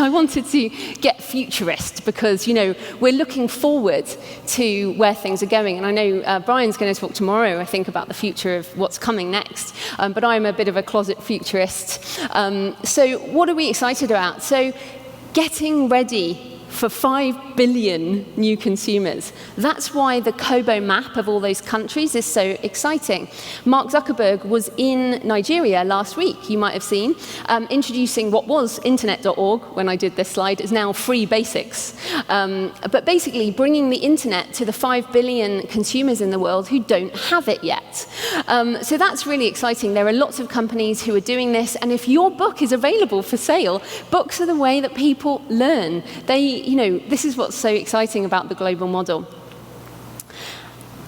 I wanted to get futurist because, we're looking forward to where things are going. And I know Brian's going to talk tomorrow, I think, about the future of what's coming next. But I'm a bit of a closet futurist. So what are we excited about? So getting ready for 5 billion new consumers. That's why the Kobo map of all those countries is so exciting. Mark Zuckerberg was in Nigeria last week, you might have seen, introducing what was internet.org when I did this slide, is now Free Basics. But basically bringing the internet to the 5 billion consumers in the world who don't have it yet. So that's really exciting. There are lots of companies who are doing this, and if your book is available for sale, books are the way that people learn. This is what's so exciting about the global model.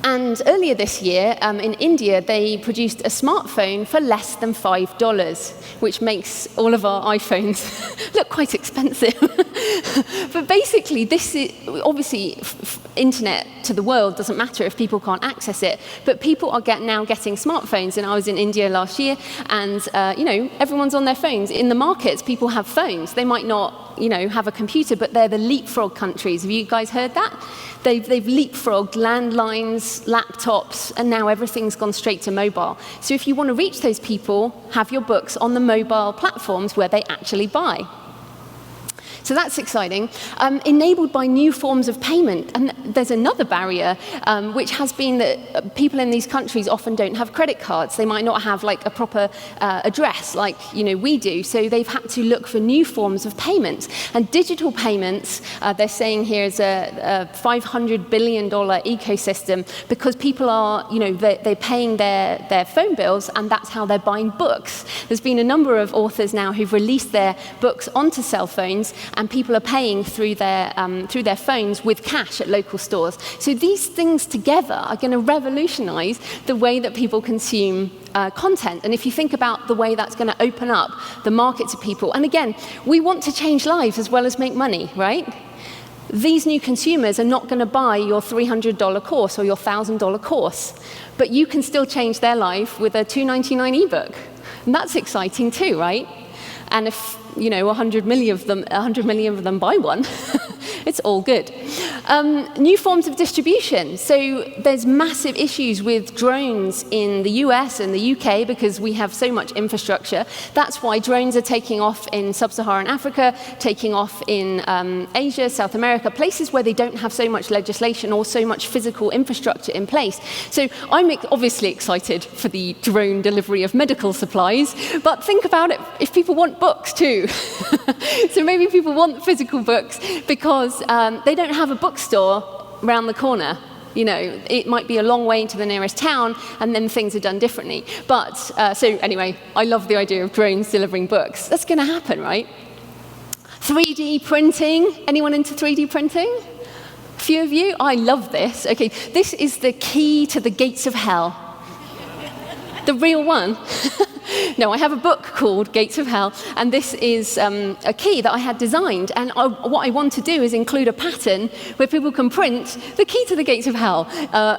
And earlier this year, in India, they produced a smartphone for less than $5, which makes all of our iPhones look quite expensive. But basically, this is obviously internet to the world doesn't matter if people can't access it. But people are now getting smartphones. And I was in India last year, and everyone's on their phones. In the markets, people have phones. They might not have a computer, but they're the leapfrog countries. Have you guys heard that? They've leapfrogged landlines, laptops, and now everything's gone straight to mobile. So if you want to reach those people, have your books on the mobile platforms where they actually buy. So that's exciting. Enabled by new forms of payment. And there's another barrier, which has been that people in these countries often don't have credit cards. They might not have a proper address like we do. So they've had to look for new forms of payments. And digital payments, they're saying here, is a $500 billion ecosystem because people are, they're paying their phone bills, and that's how they're buying books. There's been a number of authors now who've released their books onto cell phones, and people are paying through their phones with cash at local stores. So these things together are going to revolutionize the way that people consume content. And if you think about the way that's going to open up the market to people, and again, we want to change lives as well as make money, right? These new consumers are not going to buy your $300 course or your $1,000 course, but you can still change their life with a $2.99 ebook. And that's exciting too, right? And if 100 million of them buy one, it's all good. New forms of distribution. So there's massive issues with drones in the US and the UK because we have so much infrastructure. That's why drones are taking off in sub-Saharan Africa, taking off in Asia, South America, places where they don't have so much legislation or so much physical infrastructure in place. So I'm obviously excited for the drone delivery of medical supplies, but think about it if people want books too. So maybe people want physical books because they don't have a bookstore around the corner. It might be a long way to the nearest town, and then things are done differently. But, so anyway, I love the idea of drones delivering books. That's going to happen, right? 3D printing. Anyone into 3D printing? A few of you? I love this. Okay, this is the key to the gates of hell. The real one. No, I have a book called Gates of Hell, and this is a key that I had designed. And what I want to do is include a pattern where people can print the key to the Gates of Hell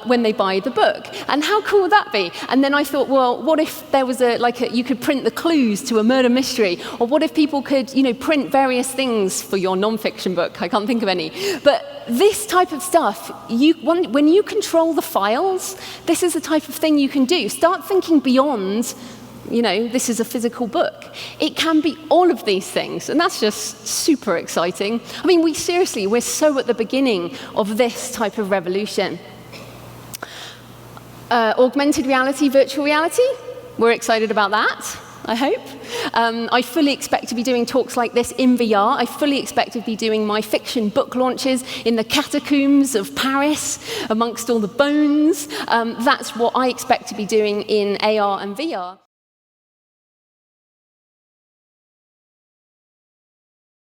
when they buy the book. And how cool would that be? And then I thought, well, what if there was you could print the clues to a murder mystery? Or what if people could, print various things for your non-fiction book? I can't think of any. But this type of stuff, when you control the files, this is the type of thing you can do. Start thinking beyond this is a physical book. It can be all of these things, and that's just super exciting. I mean, we're so at the beginning of this type of revolution. Augmented reality, virtual reality, we're excited about that, I hope. I fully expect to be doing talks like this in VR. I fully expect to be doing my fiction book launches in the catacombs of Paris, amongst all the bones. That's what I expect to be doing in AR and VR.